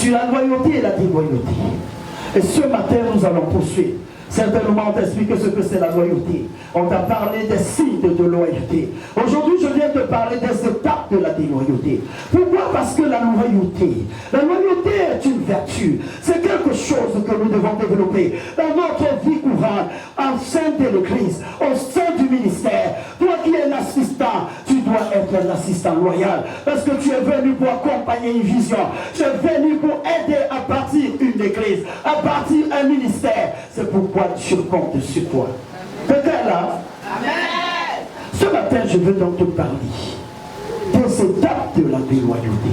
sur la loyauté et la déloyauté. Et ce matin, nous allons poursuivre. Certainement, on t'a expliqué ce que c'est la loyauté. On t'a parlé des signes de loyauté. Aujourd'hui, je viens te parler des étapes de la déloyauté. Pourquoi? Parce que la loyauté est une vertu. C'est quelque chose que nous devons développer dans notre vie courante, en sein de l'Église, au sein du ministère. Toi qui es un assistant, tu dois être un assistant loyal. Parce que tu es venu pour accompagner une vision. Tu es venu pour aider à bâtir une église, à bâtir un ministère. C'est pourquoi je compte sur toi. Peut-être là. Amen. Ce matin, je veux donc te parler des étapes de la déloyauté.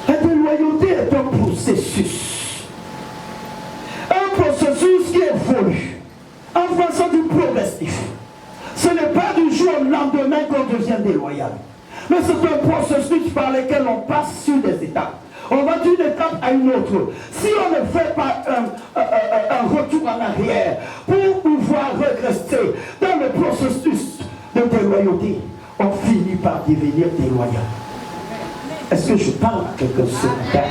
La déloyauté est un processus. Un processus qui évolue en façon du progressif. Ce n'est pas du jour au lendemain qu'on devient déloyal. Mais c'est un processus par lequel on passe sur des étapes. On va d'une étape à une autre. Si on ne fait pas un retour en arrière pour pouvoir regresser dans le processus de déloyauté, on finit par devenir déloyal. Est-ce que je parle à quelqu'un ce matin?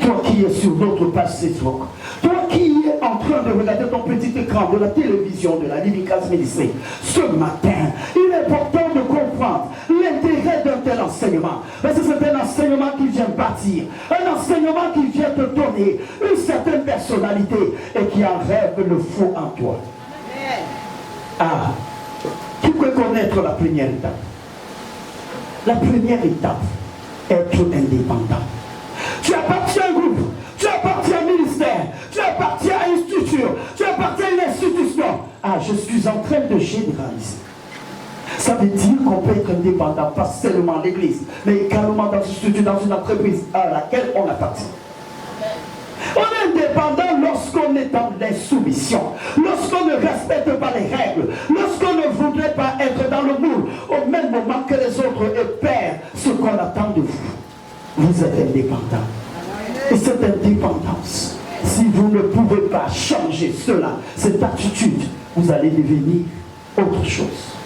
Toi qui es sur notre page Facebook, toi qui es en train de regarder ton petit écran de la télévision de la Livicas Ministry, ce matin, il est important de comprendre l'intérêt d'un tel enseignement. Parce que c'est un enseignement qui vient bâtir, un enseignement qui vient te donner une certaine personnalité et qui enlève le faux en toi. Ah, tu peux connaître la première étape. La première étape, être indépendant. Tu appartiens à un groupe, tu appartiens à un ministère, tu appartiens à une structure, tu appartiens à une institution. Ah, je suis en train de généraliser. Ça veut dire qu'on peut être indépendant, pas seulement à l'église, mais également dans une structure, dans une entreprise à laquelle on appartient. On est indépendant lorsqu'on est dans l'insoumission, lorsqu'on ne respecte pas les règles, lorsqu'on ne voudrait pas être dans le moule, au même moment que les autres perdent ce qu'on attend de vous. Vous êtes indépendant. Et cette indépendance, si vous ne pouvez pas changer cela, cette attitude, vous allez devenir autre chose.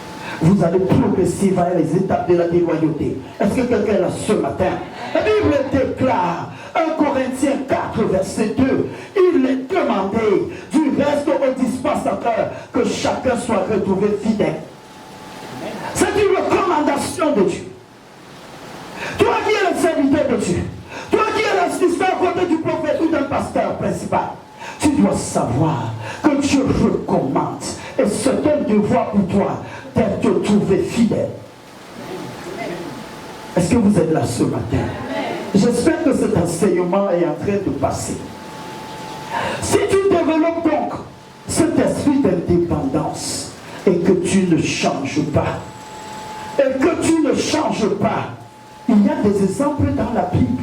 Vous allez progresser vers les étapes de la déloyauté. Est-ce que quelqu'un est là ce matin? La Bible déclare, 1 Corinthiens 4, verset 2, il est demandé du reste au dispensateur que chacun soit retrouvé fidèle. C'est une recommandation de Dieu. Toi qui es le serviteur de Dieu, toi qui es l'assistant à côté du prophète ou d'un pasteur principal, tu dois savoir que Dieu recommande, et c'est un devoir pour toi d'être trouvé fidèle. Est-ce que vous êtes là ce matin? J'espère que cet enseignement est en train de passer. Si tu développes donc cet esprit d'indépendance et que tu ne changes pas, il y a des exemples dans la Bible.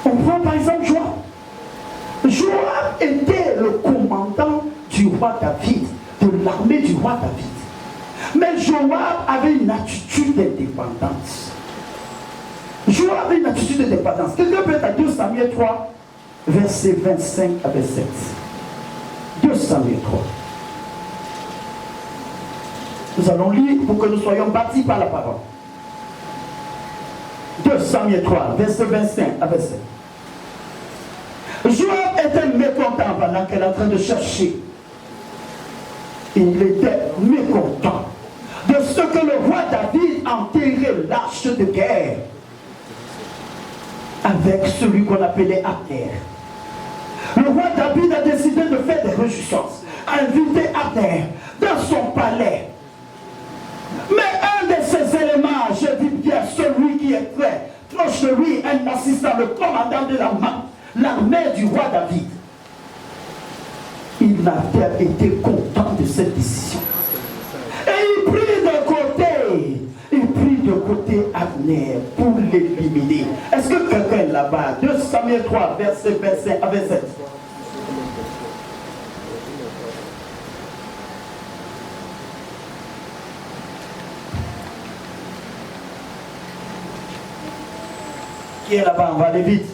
On prend par exemple Joab. Joab était le commandant du roi David, de l'armée du roi David. Mais Joab avait une attitude d'indépendance. Joab avait une attitude d'indépendance. Quelqu'un peut être à 2 Samuel 3, verset 25 à 27. 2 Samuel 3. Nous allons lire pour que nous soyons bâtis par la parole. 2 Samuel 3, verset 25 à 27. Joab était mécontent pendant qu'elle est en train de chercher. Il était mécontent de ce que le roi David enterrait l'arche de guerre avec celui qu'on appelait Abner. Le roi David a décidé de faire des réjouissances, a invité Abner dans son palais. Mais un de ces éléments, je dis bien celui qui est très proche de lui, un assistant, le commandant de l'armée du roi David, il n'a pas été content de cette décision. Et il prit de côté Abner pour l'éliminer. Est-ce que quelqu'un est là-bas? 2 Samuel 3, verset 25 à 27. Qui est là-bas? On va aller vite.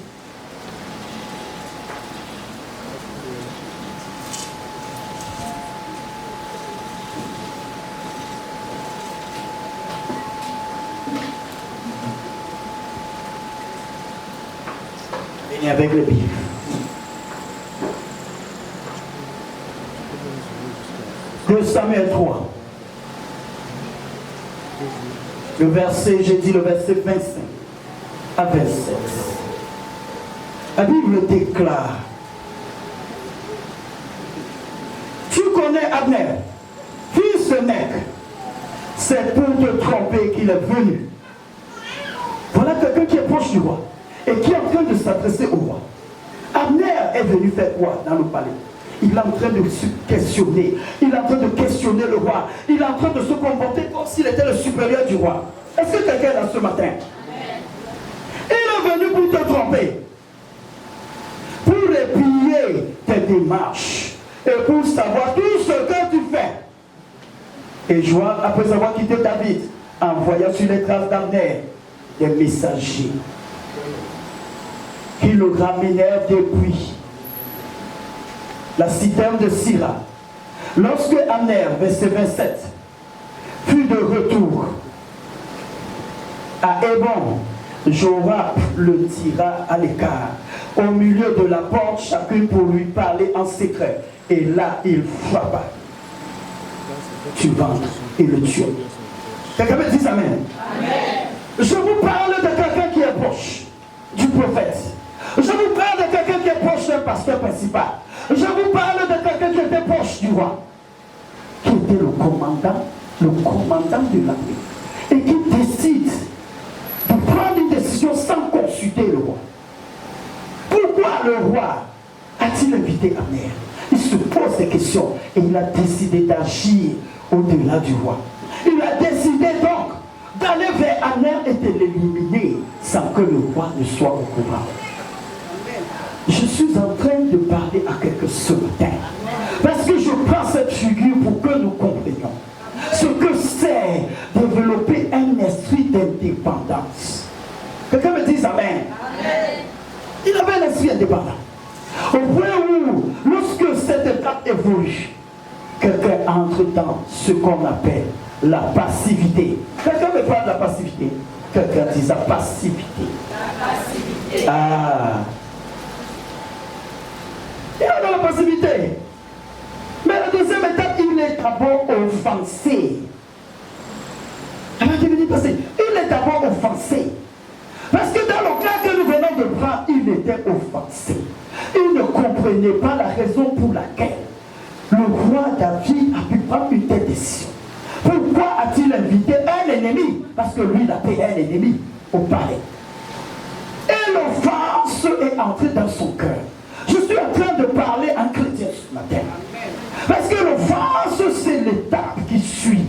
Et avec le Bible. De Samuel 3. Le verset, j'ai dit le verset 25 à 27. La Bible déclare. Tu connais Abner, fils de Ner. C'est pour te tromper qu'il est venu. Voilà quelqu'un qui est proche du roi et qui est en train de s'adresser au roi. Abner est venu faire quoi dans le palais? Il est en train de se questionner. Il est en train de questionner le roi. Il est en train de se comporter comme s'il était le supérieur du roi. Est-ce que quelqu'un est là ce matin? Il est venu pour te tromper. Pour épier tes démarches. Et pour savoir tout ce que tu fais. Et Joab, après avoir quitté David, envoya sur les traces d'Abner des messagers qui le ramenèrent depuis la citerne de Sira. Lorsque Abner, verset 27, fut de retour à Hébron, Joab le tira à l'écart, au milieu de la porte, chacun pour lui parler en secret. Et là, il frappa, tuant et le tua. Quelqu'un me dit amen. Amen. Je vous parle de quelqu'un qui est proche du prophète. Je vous parle de quelqu'un qui est proche d'un pasteur principal. Je vous parle de quelqu'un qui était proche du roi, qui était le commandant de l'armée, et qui décide de prendre une décision sans consulter le roi. Pourquoi le roi a-t-il invité Abner? Il se pose des questions et il a décidé d'agir au-delà du roi. Il a décidé donc d'aller vers Abner et de l'éliminer sans que le roi ne soit au courant. Je suis en train de parler à quelqu'un ce matin. Parce que je prends cette figure pour que nous comprenions ce que c'est développer un esprit d'indépendance. Quelqu'un me dit amen. Amen. Il avait un esprit indépendant. Au point où, lorsque cette étape évolue, quelqu'un entre dans ce qu'on appelle la passivité. Quelqu'un me parle de la passivité. Quelqu'un dit la passivité. La passivité. Ah. Il est dans la passivité. Mais la deuxième étape, il est d'abord offensé. Il est d'abord offensé. Parce que dans le cas que nous venons de prendre, il était offensé. Il ne comprenait pas la raison pour laquelle le roi David a pu prendre une telle décision. Pourquoi a-t-il invité un ennemi? Parce que lui, il a payé un ennemi au palais. Et l'offense est entrée dans son cœur. Je suis en train de parler en chrétien ce matin. Parce que l'offense, c'est l'étape qui suit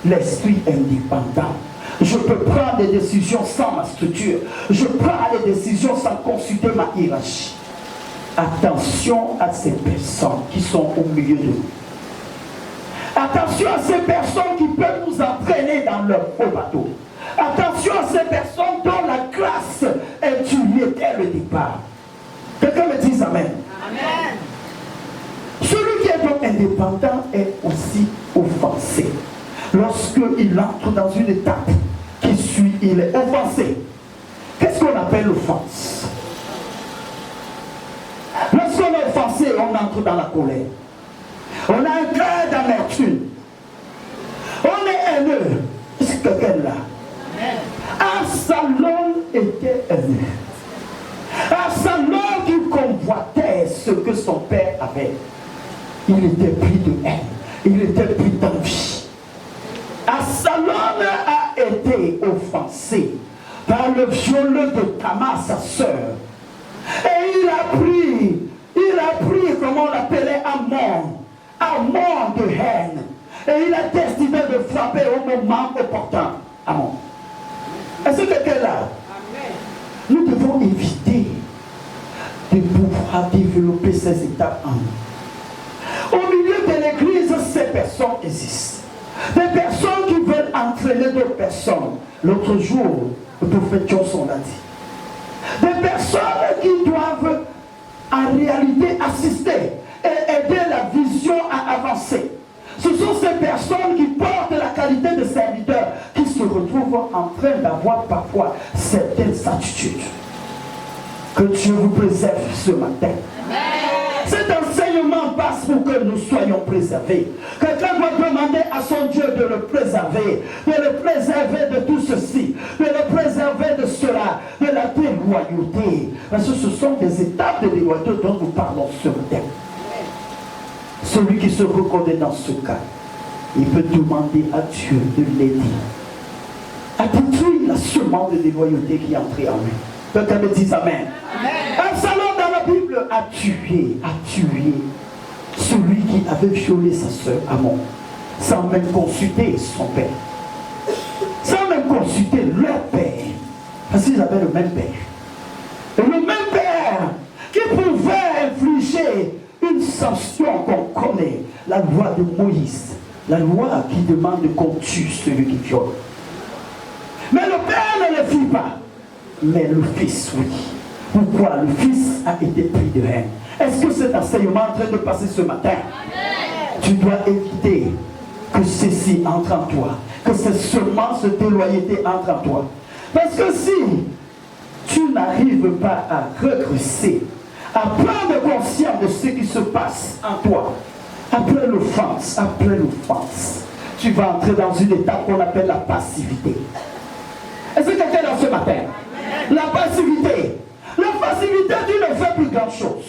l'esprit indépendant. Je peux prendre des décisions sans ma structure. Je prends des décisions sans consulter ma hiérarchie. Attention à ces personnes qui sont au milieu de nous. Attention à ces personnes qui peuvent nous entraîner dans leur faux bateau. Attention à ces personnes dont la grâce est tuée dès le départ. Quelqu'un me dit amen. Amen. Celui qui est donc indépendant est aussi offensé. Lorsqu'il entre dans une étape qui suit, il est offensé. Qu'est-ce qu'on appelle l'offense? Lorsqu'on est offensé, on entre dans la colère. On a un cœur d'amertume. On est haineux. Est-ce que quelqu'un là? Absalom était haineux. Absalom qui convoitait ce que son père avait. Il était pris de haine. Il était pris d'envie. Absalom a été offensé par le violeur de Tamar, sa sœur. Et il a pris, comment on l'appelait, Amon de haine. Et il a décidé de frapper au moment opportun. Amon. Est-ce que quelqu'un est là? Nous devons éviter de pouvoir développer ces étapes en nous. Au milieu de l'église, ces personnes existent. Des personnes qui veulent entraîner d'autres personnes. L'autre jour, le prophète Johnson l'a dit. Des personnes qui doivent en réalité assister et aider la vision à avancer. Ce sont ces personnes qui portent la qualité de serviteurs qui se retrouvent en train d'avoir parfois certaines attitudes. Que Dieu vous préserve ce matin. Cet enseignement passe pour que nous soyons préservés. Quelqu'un doit demander à son Dieu de le préserver de tout ceci, de le préserver de cela, de la déloyauté. Parce que ce sont des étapes de déloyauté dont nous parlons ce matin. Celui qui se reconnaît dans ce cas, il peut demander à Dieu de l'aider à détruire la semence de déloyauté qui est entrée en lui. Quelqu'un me dit Amen. Absalom dans la Bible a tué celui qui avait violé sa sœur Amon, sans même consulter son père, sans même consulter leur père, parce qu'ils avaient le même père. Et le même père qui pouvait infliger une sanction qu'on connaît, la loi de Moïse, la loi qui demande qu'on tue celui qui viole. Mais le père ne le fit pas, mais le fils, oui. Pourquoi? Le fils a été pris de haine. Est-ce que cet enseignement est en train de passer ce matin? Amen. Tu dois éviter que ceci entre en toi, que cette semence de déloyauté entre en toi. Parce que si tu n'arrives pas à regresser, à prendre conscience de ce qui se passe en toi, après l'offense, tu vas entrer dans une étape qu'on appelle la passivité. Est-ce que quelqu'un est là ce matin? Amen. La passivité, tu ne fais plus grand chose.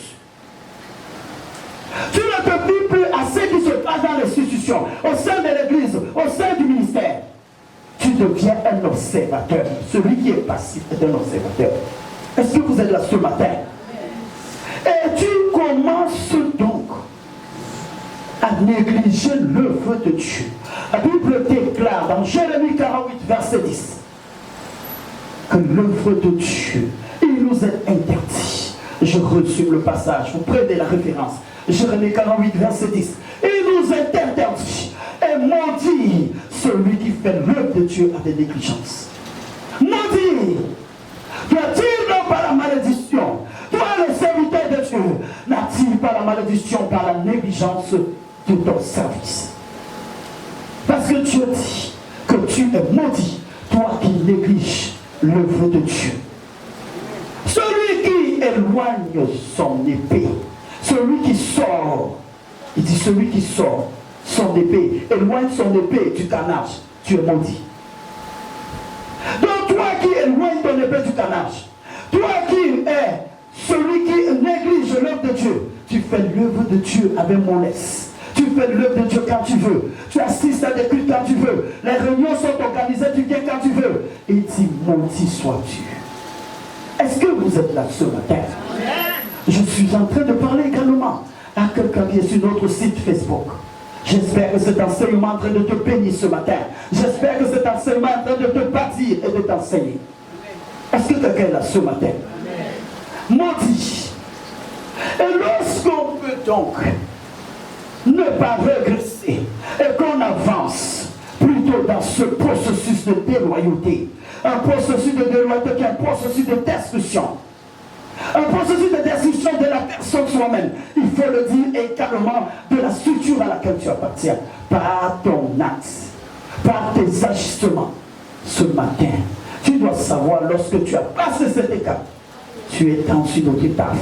Tu ne te plies plus à ce qui se passe dans l'institution, au sein de l'église, au sein du ministère. Tu deviens un observateur. Celui qui est passif est un observateur. Est-ce que vous êtes là ce matin? Et tu commences donc à négliger l'œuvre de Dieu. La Bible déclare dans Jérémie 48, verset 10, que l'œuvre de Dieu, il nous est interdit. Je résume le passage, vous prenez la référence. Jérémie 48, verset 10. Il nous est interdit. Et maudit celui qui fait l'œuvre de Dieu avec négligence. Maudit. Doit-il non par la malédiction? Toi, le serviteur de Dieu, n'a-t-il pas la malédiction par la négligence de ton service? Parce que Dieu dit que tu es maudit, toi qui négliges l'œuvre de Dieu. Celui qui éloigne son épée, celui qui sort, il dit celui qui sort son épée, éloigne son épée du carnage, tu es maudit. Donc toi qui éloignes ton épée du carnage, toi qui es celui qui néglige l'œuvre de Dieu, tu fais l'œuvre de Dieu avec mollesse. Tu fais l'œuvre de Dieu quand tu veux. Tu assistes à des cultes quand tu veux. Les réunions sont organisées, tu viens quand tu veux. Et il dit, maudit sois-tu. Est-ce que vous êtes là ce matin? Je suis en train de parler également à quelqu'un qui est sur notre site Facebook. J'espère que cet enseignement est en train de te bénir ce matin. J'espère que cet enseignement est en train de te bâtir et de t'enseigner. Est-ce que quelqu'un est là ce matin? Maudit. Et lorsqu'on peut donc ne pas régresser et qu'on avance plutôt dans ce processus de déloyauté, un processus de déloyauté qui est un processus de destruction, un processus de destruction de la personne soi-même, il faut le dire également de la structure à laquelle tu appartiens, par ton acte, par tes ajustements. Ce matin, tu dois savoir, lorsque tu as passé cette étape, tu es dans une autre étape.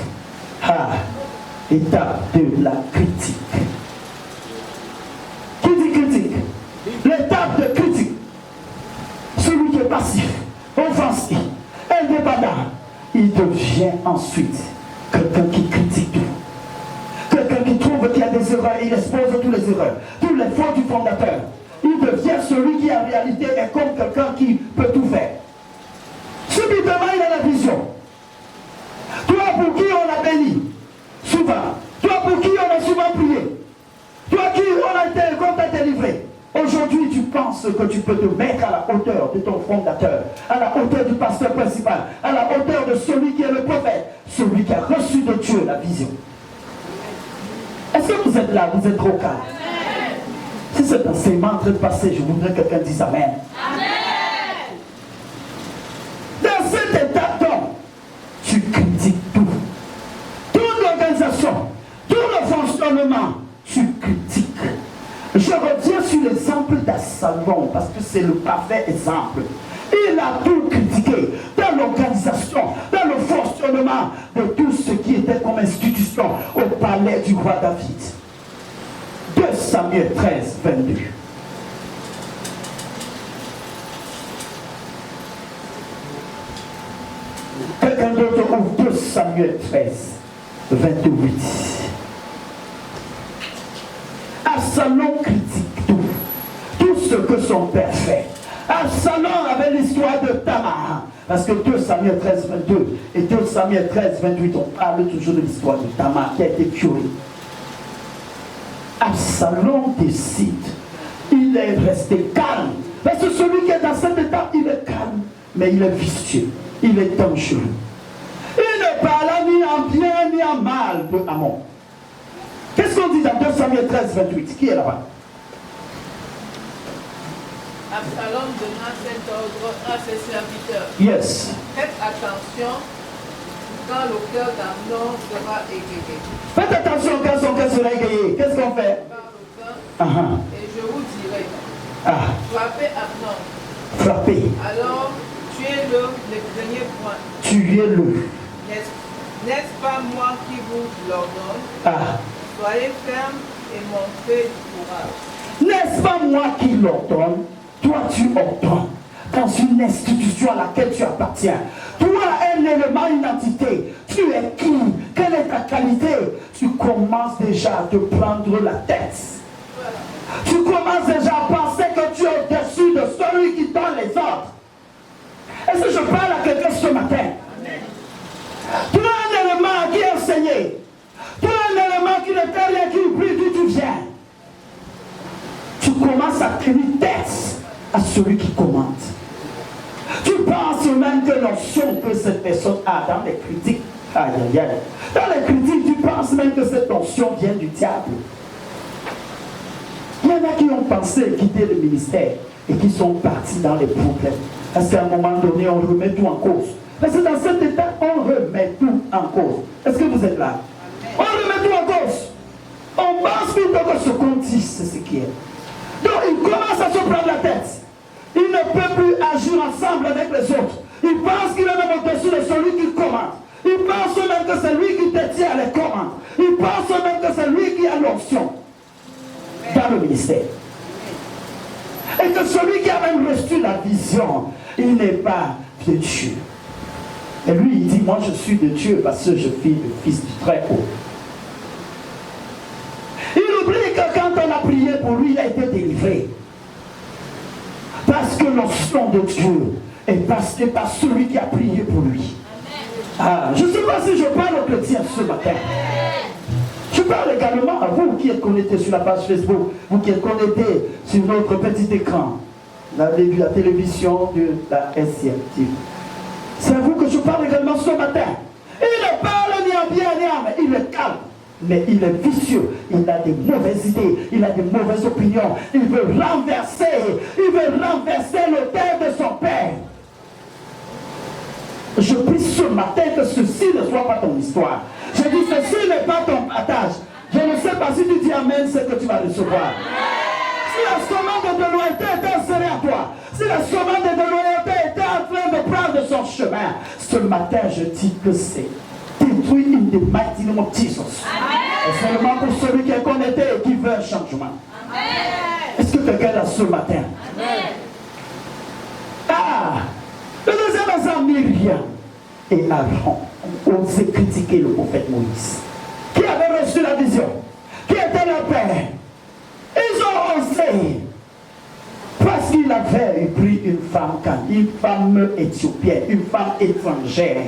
Étape de la critique. Qui dit critique? L'étape de critique. Celui qui est passif, offensif, indépendant, il devient ensuite quelqu'un qui critique tout. Quelqu'un qui trouve qu'il y a des erreurs, il expose toutes les erreurs, tous les fautes du fondateur. Il devient celui qui en réalité est comme quelqu'un qui peut tout faire. Subitement, il a la vision. Toi pour qui on a béni, souvent. Toi pour qui on a souvent prié. Toi qui on t'a délivré. Aujourd'hui, tu penses que tu peux te mettre à la hauteur de ton fondateur, à la hauteur du pasteur principal, à la hauteur de celui qui est le prophète, celui qui a reçu de Dieu la vision. Est-ce que vous êtes là? Vous êtes trop calme? Si cet enseignement est en train de passer, je voudrais que quelqu'un dise Amen. Amen. Dans cette étape, tu critiques tout. Toute l'organisation, tout le fonctionnement, tu critiques. Je reviens sur l'exemple d'Absalom parce que c'est le parfait exemple. Il a tout critiqué dans l'organisation, dans le fonctionnement. fondements de tout ce qui était comme institution au palais du roi David. 2 Samuel 13, 22. Quelqu'un d'autre ouvre 2 Samuel 13, 28. Absalom critique tout ce que son père fait. Absalom avait l'histoire de Tamar. Parce que 2 Samuel 13, 22 et 2 Samuel 13, 28, on parle toujours de l'histoire de Tamar qui a été tuée. Absalom décide. Il est resté calme. Parce que celui qui est dans cette étape, il est calme. Mais il est vicieux. Il est dangereux. Il ne parla ni en bien ni en mal de Amon. Qu'est-ce qu'on dit dans 2 Samuel 13, 28? Qui est là-bas? Absalom donna cet ordre à ses serviteurs. Yes. Faites attention quand le cœur d'Amnon sera égayé. Faites attention quand son cœur sera égayé. Qu'est-ce qu'on fait? Par le vin, et je vous dirai. Frappez Amnon. Frappez. Alors, tuez-le, ne craignez point. Tuez-le. N'est-ce pas moi qui vous l'ordonne? Soyez ferme et montrez du courage. N'est-ce pas moi qui l'ordonne? Toi, tu ordonnes dans une institution à laquelle tu appartiens. Toi, un élément, une entité. Tu es qui? Quelle est ta qualité? Tu commences déjà à te prendre la tête. Tu commences déjà à penser que tu es au-dessus de celui qui donne les ordres. Est-ce que je parle à quelqu'un ce matin? Tu as un élément qui est enseigné. Tu as un élément qui ne fait rien, qui oublie d'où tu viens. Tu commences à tenir tête à celui qui commande. Tu penses même que l'onction que cette personne a dans les critiques, aïe aïe aïe, dans les critiques, tu penses même que cette onction vient du diable. Il y en a qui ont pensé quitter le ministère et qui sont partis dans les problèmes. Parce qu'à un moment donné, on remet tout en cause. Parce que dans cet état, on remet tout en cause. Est-ce que vous êtes là? On remet tout en cause. On pense plutôt que ce qu'on dit, c'est ce qui est. Donc il commence à se prendre la tête. Il ne peut plus agir ensemble avec les autres. Il pense qu'il est même au-dessus de celui qui commande. Il pense même que c'est lui qui détient les commandes. Il pense même que c'est lui qui a l'option dans le ministère. Et que celui qui a même reçu la vision, il n'est pas de Dieu. Et lui, il dit, moi je suis de Dieu parce que je suis le Fils du Très-Haut. Il oublie que quand on a prié pour lui, il a été délivré. Parce que l'onction de Dieu est passée par celui qui a prié pour lui. Je ne sais pas si je parle aux chrétiens ce matin. Je parle également à vous qui êtes connectés sur la page Facebook, vous qui êtes connectés sur notre petit écran, la télévision de la SCMT. C'est à vous que je parle également ce matin. Il ne parle ni en bien ni en mal, il est calme. Mais il est vicieux, il a des mauvaises idées, il a des mauvaises opinions, il veut renverser l'autel de son père. Je prie ce matin que ceci ne soit pas ton histoire. Je dis ceci n'est pas ton partage. Je ne sais pas si tu dis amen, c'est que tu vas recevoir. Si la semence de loyauté était insérée à toi, si la semence de loyauté était en train de prendre son chemin, ce matin je dis que c'est détruit in the mighty name of Jesus. Et seulement pour celui qui est connecté et qui veut un changement. Est-ce que quelqu'un est là ce matin? Le deuxième exemple, Myriam et Aaron ont osé critiquer le prophète Moïse, qui avait reçu la vision, qui était leur père. Ils ont osé, parce qu'il avait pris une femme éthiopienne, une femme étrangère.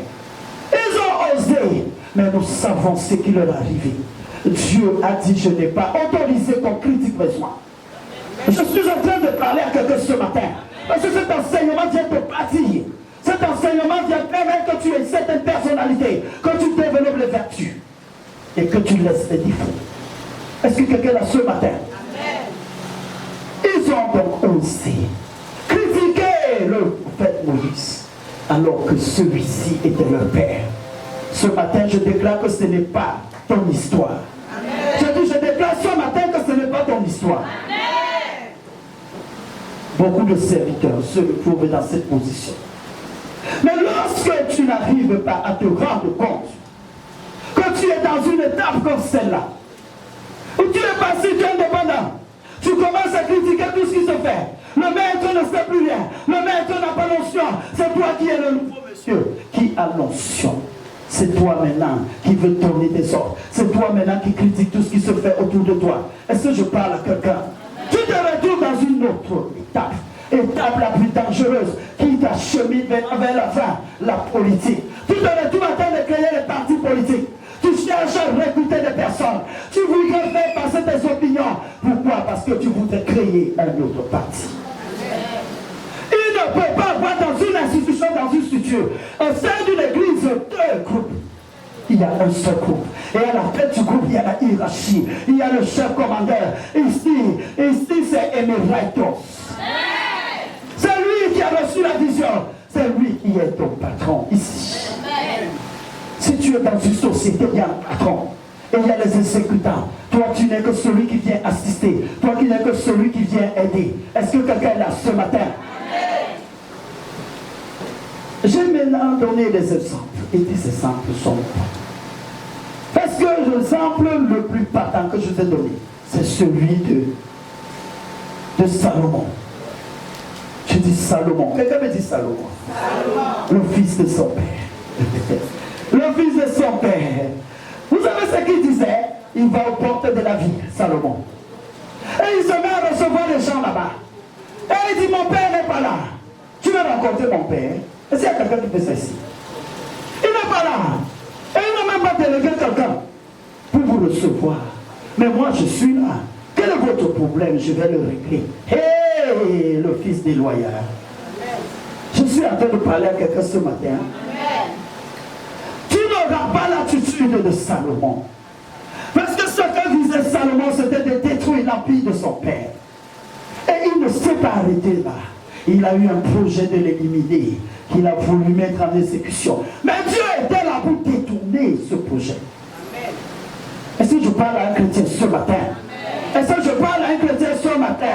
Ils ont osé, mais nous savons ce qui leur est arrivé. Dieu a dit, je n'ai pas autorisé qu'on critique mes soins. Je suis en train de parler à quelqu'un ce matin. Parce que cet enseignement vient te bâtir. Cet enseignement vient permettre que tu aies cette personnalité, que tu développes les vertus et que tu laisses les défauts. Est-ce que quelqu'un est là ce matin? Ils ont donc osé critiquer le prophète Moïse alors que celui-ci était leur père. Ce matin, je déclare que ce n'est pas ton histoire. Je déclare ce matin que ce n'est pas ton histoire. Beaucoup de serviteurs se retrouvent dans cette position. Mais lorsque tu n'arrives pas à te rendre compte que tu es dans une étape comme celle-là, où tu es passé, tu es indépendant, tu commences à critiquer tout ce qui se fait. Le maître ne sait plus rien. Le maître n'a pas l'onction. C'est toi qui es le nouveau monsieur qui a l'onction. C'est toi maintenant qui veux tourner tes sorts. C'est toi maintenant qui critique tout ce qui se fait autour de toi. Est-ce que je parle à quelqu'un? Tu te retrouves dans une autre étape. Étape la plus dangereuse qui t'achemine vers la fin, la politique. Tu te retrouves en train de créer les partis politiques. Tu cherches à recruter des personnes. Tu voudrais faire passer tes opinions. Pourquoi? Parce que tu voudrais créer un autre parti. Il ne peut pas avoir dans une institution, dans une structure, au sein d'une église, deux groupes. Il y a un seul groupe. Et à la tête du groupe, il y a la hiérarchie. Il y a le chef commandeur. Ici c'est Emeritus. C'est lui qui a reçu la vision. C'est lui qui est ton patron ici. Si tu es dans une société, il y a un patron. Et il y a les exécutants. Toi, tu n'es que celui qui vient assister. Toi, qui n'es que celui qui vient aider. Est-ce que quelqu'un est là ce matin? J'ai maintenant donné des exemples. Et ces exemples sont bons. Parce que l'exemple le plus patent que je t'ai donné, c'est celui de Salomon. Je dis Salomon. Quelqu'un me dit Salomon. Le fils de son père. Le fils de son père. Vous savez ce qu'il disait? Il va aux portes de la vie, Salomon. Et il se met à recevoir les gens là-bas. Et il dit, mon père n'est pas là. Tu veux rencontrer mon père? Est-ce qu'il y a quelqu'un qui fait ça ici? Il n'est pas là. Et il n'a même pas délégué quelqu'un pour vous recevoir. Mais moi, je suis là. Quel est votre problème? Je vais le régler. Hé, le fils déloyal. Je suis en train de parler à quelqu'un ce matin. Tu n'auras pas l'attitude de Salomon. Parce que ce que disait Salomon, c'était de détruire l'empire de son père. Et il ne s'est pas arrêté là. Il a eu un projet de l'éliminer, qu'il a voulu mettre en exécution. Mais Dieu était là pour détourner ce projet. Est-ce que je parle à un chrétien ce matin? Est-ce que je parle à un chrétien ce matin?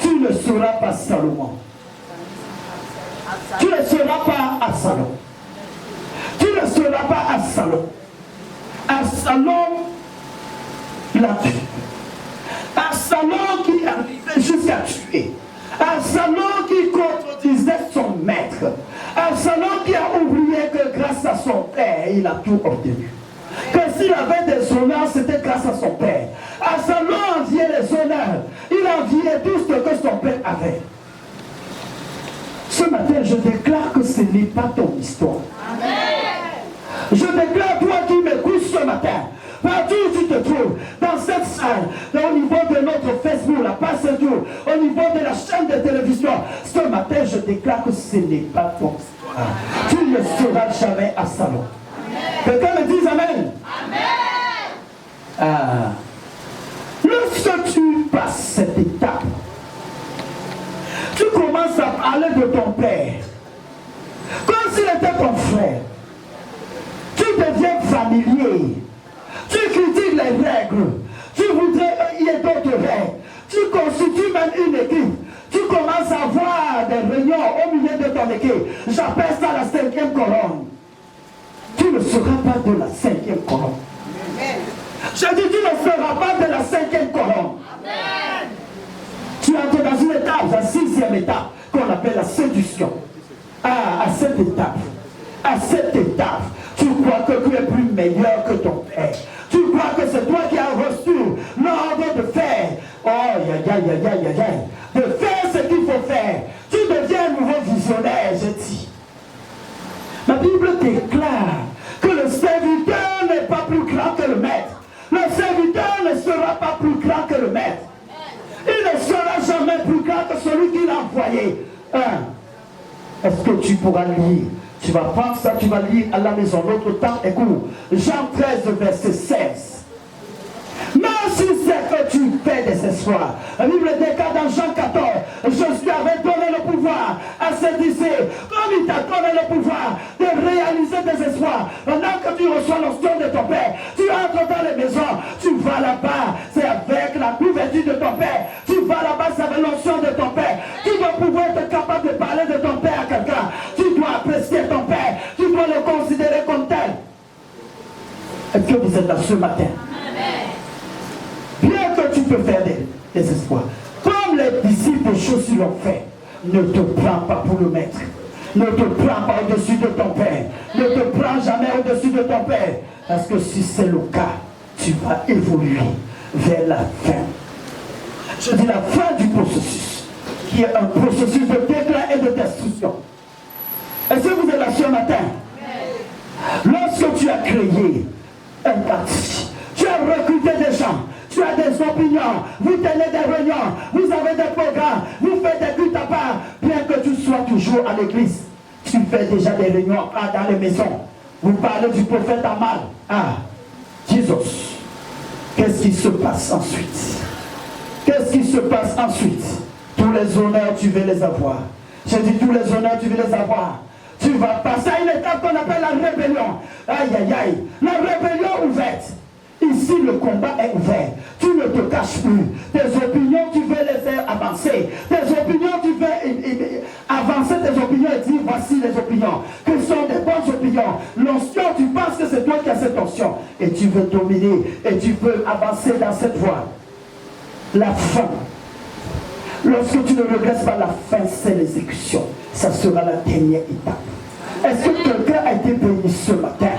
Tu ne seras pas Salomon. Tu ne seras pas Absalom. Tu ne seras pas Absalom. Absalom l'a tué. Absalom qui arrivait jusqu'à tuer. Absalom qui contredisait son maître. Absalom qui a oublié que grâce à son père, il a tout obtenu. Que s'il avait des honneurs, c'était grâce à son père. Absalom enviait les honneurs. Il enviait tout ce que son père avait. Ce matin, je déclare que ce n'est pas ton histoire. Amen. Je déclare, toi qui m'écoutes ce matin, partout où tu te trouves, dans cette salle, au niveau de notre Facebook, la page Facebook, au niveau de la chaîne de télévision, ce matin, je déclare que ce n'est pas ton histoire. Tu ne seras jamais à Salon. Quelqu'un me dise Amen. Amen. Lorsque tu passes cette étape, tu commences à parler de ton père comme s'il était ton frère. Tu deviens familier. Tu critiques les règles. Tu voudrais qu'il y ait d'autres règles. Tu constitues même une équipe. Tu commences à avoir des réunions au milieu de ton équipe. J'appelle ça la 5e colonne. Tu ne seras pas de la 5e colonne. Je dis, tu ne seras pas de la 5e colonne. Amen. Tu entres dans une étape, la 6e étape, qu'on appelle la séduction. Ah, à cette étape, tu crois que tu es plus meilleur que ton père. Tu crois que c'est toi qui as reçu l'ordre de faire. De faire ce qu'il faut faire. Tu deviens un nouveau visionnaire, je dis. La Bible déclare que le serviteur n'est pas plus grand que le maître. Le serviteur ne sera pas plus grand que le maître. Il ne sera jamais plus grand que celui qui l'a envoyé. Est-ce que tu pourras lire? Tu vas prendre ça, tu vas lire à la maison. Notre temps est court. Jean 13, verset 16. Même si c'est que tu fais des espoirs. La Bible déclare dans Jean 14, Jésus avait donné le pouvoir à ses disciples, comme il t'a donné le pouvoir de réaliser des espoirs. Pendant que tu reçois l'onction de ton Père, tu entres dans les maisons, tu vas là-bas, c'est avec la couverture de ton Père. Tu vas là-bas, c'est avec l'onction de ton Père. Tu dois pouvoir être capable de parler de ton Père à quelqu'un. Tu dois apprécier ton Est-ce que vous êtes là ce matin? Bien que tu peux faire des espoirs. Comme les disciples de Josué l'ont fait, ne te prends pas pour le maître. Ne te prends pas au-dessus de ton père. Ne te prends jamais au-dessus de ton père. Parce que si c'est le cas, tu vas évoluer vers la fin. Je dis la fin du processus, qui est un processus de déclin et de destruction. Est-ce que vous êtes là ce matin? Lorsque tu as créé un parti, tu as recruté des gens, tu as des opinions, vous tenez des réunions, vous avez des programmes, vous faites des cultes à part, bien que tu sois toujours à l'église, tu fais déjà des réunions dans les maisons. Vous parlez du prophète Amal. Ah, Jesus. Qu'est-ce qui se passe ensuite? Qu'est-ce qui se passe ensuite? Tous les honneurs, tu veux les avoir. J'ai dit tous les honneurs, tu veux les avoir. Tu vas passer à une étape qu'on appelle la rébellion. Aïe, aïe, aïe. La rébellion ouverte. Ici, le combat est ouvert. Tu ne te caches plus. Tes opinions, tu veux les faire avancer. Tes opinions, tu veux avancer tes opinions et dire voici les opinions. Que sont des bonnes opinions. L'onction, tu penses que c'est toi qui as cette onction. Et tu veux dominer. Et tu veux avancer dans cette voie. La fin. Lorsque tu ne regrettes pas la fin, c'est l'exécution. Ça sera la dernière étape. Est-ce que quelqu'un a été béni ce matin?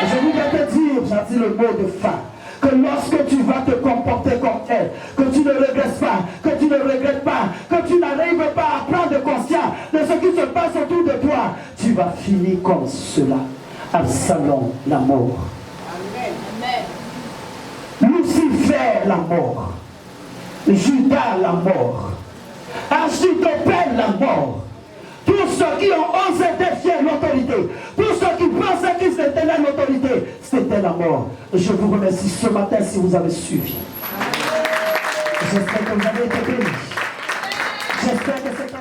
Je voudrais te dire, j'ai dit le mot de fin, que lorsque tu vas te comporter comme elle, que tu ne regrettes pas, que tu ne regrettes pas, que tu n'arrives pas à prendre conscience de ce qui se passe autour de toi, tu vas finir comme cela. Absalom, la mort. Lucifer, la mort. Judas, la mort. Achitopel, la mort. Tous ceux qui ont osé défier l'autorité, tous ceux qui pensaient qu'ils étaient l'autorité, c'était la mort. Je vous remercie ce matin si vous avez suivi. J'espère que vous avez été bénis. J'espère que c'est